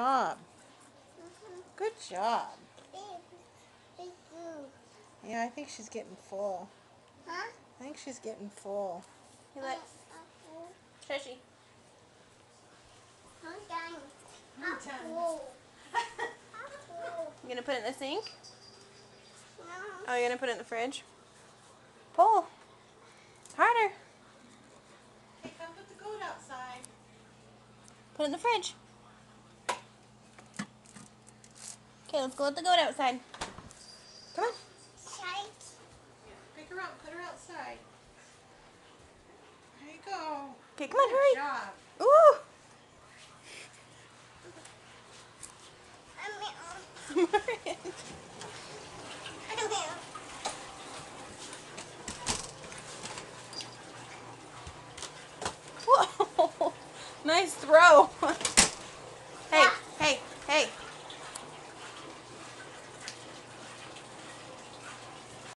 Job. Good job. Yeah, I think she's getting full. Huh? I think she's getting full. Hey, look. Trishy. I'm done. I'm done. You gonna put it in the sink? No. Oh, you're gonna put it in the fridge? Pull. Harder. Hey, come put the goat outside. Put it in the fridge. Okay, let's go let the goat outside. Come on. Yeah, pick her up, put her outside. There you go. Okay, come on, Good hurry. job. Ooh.